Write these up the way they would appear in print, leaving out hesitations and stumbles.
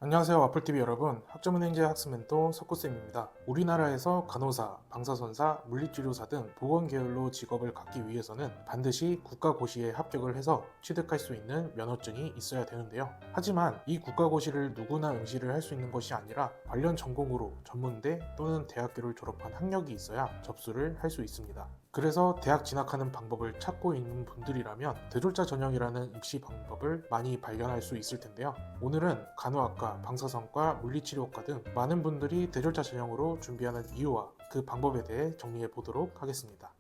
안녕하세요. 와플TV 여러분. 학점은행제 학습멘토 석구쌤입니다. 우리나라에서 간호사, 방사선사, 물리치료사 등 보건계열로 직업을 갖기 위해서는 반드시 국가고시에 합격을 해서 취득할 수 있는 면허증이 있어야 되는데요. 하지만 이 국가고시를 누구나 응시를 할 수 있는 것이 아니라 관련 전공으로 전문대 또는 대학교를 졸업한 학력이 있어야 접수를 할 수 있습니다. 그래서 대학 진학하는 방법을 찾고 있는 분들이라면 대졸자 전형이라는 입시 방법을 많이 발견할 수 있을 텐데요. 오늘은 간호학과, 방사선과, 물리치료과 등 많은 분들이 대졸자 전형으로 준비하는 이유와 그 방법에 대해 정리해 보도록 하겠습니다.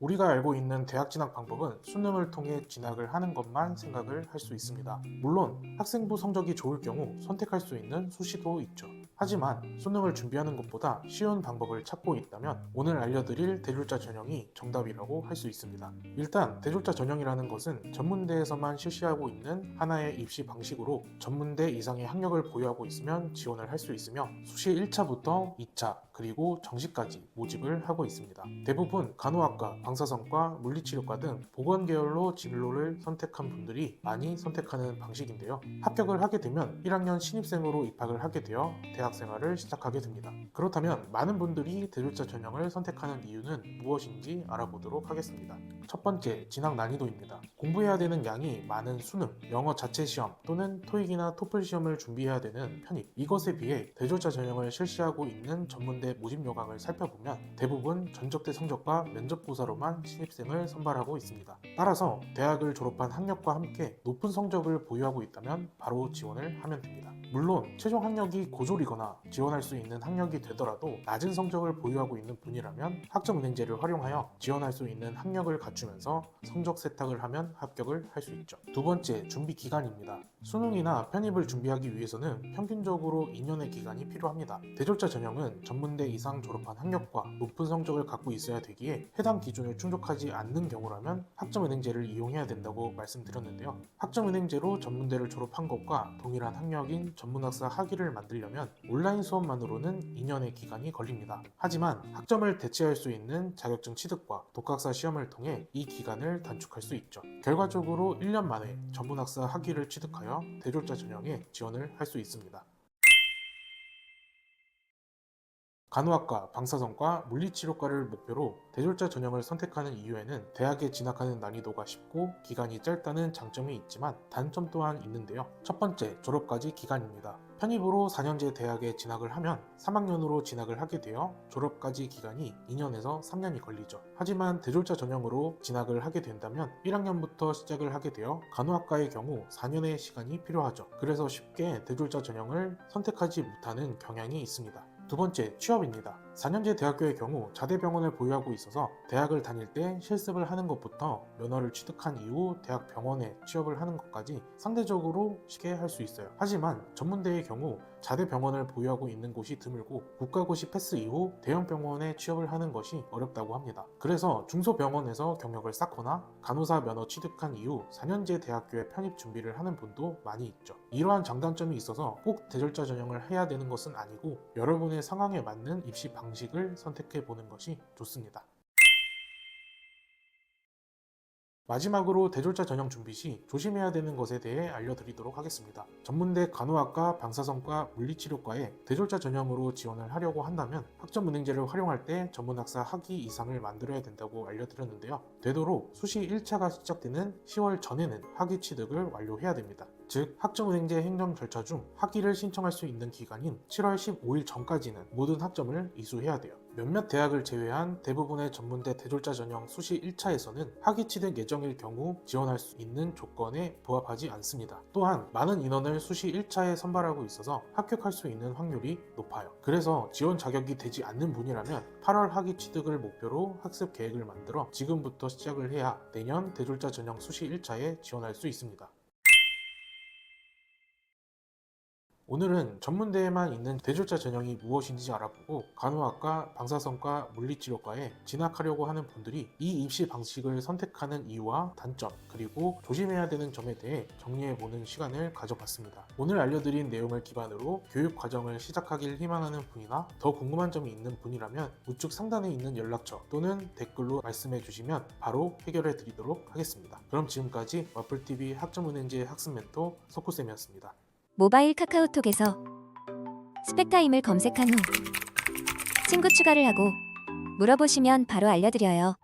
우리가 알고 있는 대학 진학 방법은 수능을 통해 진학을 하는 것만 생각을 할 수 있습니다. 물론 학생부 성적이 좋을 경우 선택할 수 있는 수시도 있죠. 하지만 수능을 준비하는 것보다 쉬운 방법을 찾고 있다면 오늘 알려드릴 대졸자 전형이 정답이라고 할 수 있습니다. 일단 대졸자 전형이라는 것은 전문대에서만 실시하고 있는 하나의 입시 방식으로 전문대 이상의 학력을 보유하고 있으면 지원을 할 수 있으며 수시 1차부터 2차 그리고 정시까지 모집을 하고 있습니다. 대부분 간호학과, 방사선과, 물리치료과 등 보건계열로 진로를 선택한 분들이 많이 선택하는 방식인데요. 합격을 하게 되면 1학년 신입생으로 입학을 하게 되어 대학생활을 시작하게 됩니다. 그렇다면 많은 분들이 대졸자 전형을 선택하는 이유는 무엇인지 알아보도록 하겠습니다. 첫 번째, 진학 난이도입니다. 공부해야 되는 양이 많은 수능, 영어 자체 시험 또는 토익이나 토플 시험을 준비해야 되는 편입, 이것에 비해 대졸자 전형을 실시하고 있는 전문대 모집 요강을 살펴보면 대부분 전적대 성적과 면접고사로만 신입생을 선발하고 있습니다. 따라서 대학을 졸업한 학력과 함께 높은 성적을 보유하고 있다면 바로 지원을 하면 됩니다. 물론 최종 학력이 고졸이거나 지원할 수 있는 학력이 되더라도 낮은 성적을 보유하고 있는 분이라면 학점은행제를 활용하여 지원할 수 있는 학력을 갖추면서 성적 세탁을 하면 합격을 할 수 있죠. 두 번째, 준비 기간입니다. 수능이나 편입을 준비하기 위해서는 평균적으로 2년의 기간이 필요합니다. 대졸자 전형은 전문대 이상 졸업한 학력과 높은 성적을 갖고 있어야 되기에 해당 기준을 충족하지 않는 경우라면 학점은행제를 이용해야 된다고 말씀드렸는데요. 학점은행제로 전문대를 졸업한 것과 동일한 학력인 전문학사 학위를 만들려면 온라인 수업만으로는 2년의 기간이 걸립니다. 하지만 학점을 대체할 수 있는 자격증 취득과 독학사 시험을 통해 이 기간을 단축할 수 있죠. 결과적으로 1년 만에 전문학사 학위를 취득하여 대졸자 전형에 지원을 할 수 있습니다. 간호학과, 방사선과, 물리치료과를 목표로 대졸자 전형을 선택하는 이유에는 대학에 진학하는 난이도가 쉽고 기간이 짧다는 장점이 있지만 단점 또한 있는데요. 첫 번째, 졸업까지 기간입니다. 편입으로 4년제 대학에 진학을 하면 3학년으로 진학을 하게 되어 졸업까지 기간이 2년에서 3년이 걸리죠. 하지만 대졸자 전형으로 진학을 하게 된다면 1학년부터 시작을 하게 되어 간호학과의 경우 4년의 시간이 필요하죠. 그래서 쉽게 대졸자 전형을 선택하지 못하는 경향이 있습니다. 두 번째, 취업입니다. 4년제 대학교의 경우 자대병원을 보유하고 있어서 대학을 다닐 때 실습을 하는 것부터 면허를 취득한 이후 대학 병원에 취업을 하는 것까지 상대적으로 쉽게 할 수 있어요. 하지만 전문대의 경우 자대병원을 보유하고 있는 곳이 드물고 국가고시 패스 이후 대형 병원에 취업을 하는 것이 어렵다고 합니다. 그래서 중소병원에서 경력을 쌓거나 간호사 면허 취득한 이후 4년제 대학교에 편입 준비를 하는 분도 많이 있죠. 이러한 장단점이 있어서 꼭 대졸자 전형을 해야 되는 것은 아니고 여러분의 상황에 맞는 입시 방식을 선택해 보는 것이 좋습니다. 마지막으로 대졸자 전형 준비 시 조심해야 되는 것에 대해 알려드리도록 하겠습니다. 전문대 간호학과, 방사선과, 물리치료과에 대졸자 전형으로 지원을 하려고 한다면 학점은행제를 활용할 때 전문학사 학위 이상을 만들어야 된다고 알려드렸는데요. 되도록 수시 1차가 시작되는 10월 전에는 학위 취득을 완료해야 됩니다. 즉 학점은행제 행정 절차 중 학위를 신청할 수 있는 기간인 7월 15일 전까지는 모든 학점을 이수해야 돼요. 몇몇 대학을 제외한 대부분의 전문대 대졸자 전형 수시 1차에서는 학위 취득 예정일 경우 지원할 수 있는 조건에 부합하지 않습니다. 또한 많은 인원을 수시 1차에 선발하고 있어서 합격할 수 있는 확률이 높아요. 그래서 지원 자격이 되지 않는 분이라면 8월 학위 취득을 목표로 학습 계획을 만들어 지금부터 시작을 해야 내년 대졸자 전형 수시 1차에 지원할 수 있습니다. 오늘은 전문대에만 있는 대졸자 전형이 무엇인지 알아보고 간호학과, 방사선과, 물리치료과에 진학하려고 하는 분들이 이 입시 방식을 선택하는 이유와 단점, 그리고 조심해야 되는 점에 대해 정리해보는 시간을 가져봤습니다. 오늘 알려드린 내용을 기반으로 교육 과정을 시작하길 희망하는 분이나 더 궁금한 점이 있는 분이라면 우측 상단에 있는 연락처 또는 댓글로 말씀해 주시면 바로 해결해 드리도록 하겠습니다. 그럼 지금까지 마플TV 학점은행제 학습 멘토 석구쌤이었습니다. 모바일 카카오톡에서 스펙타임을 검색한 후 친구 추가를 하고 물어보시면 바로 알려드려요.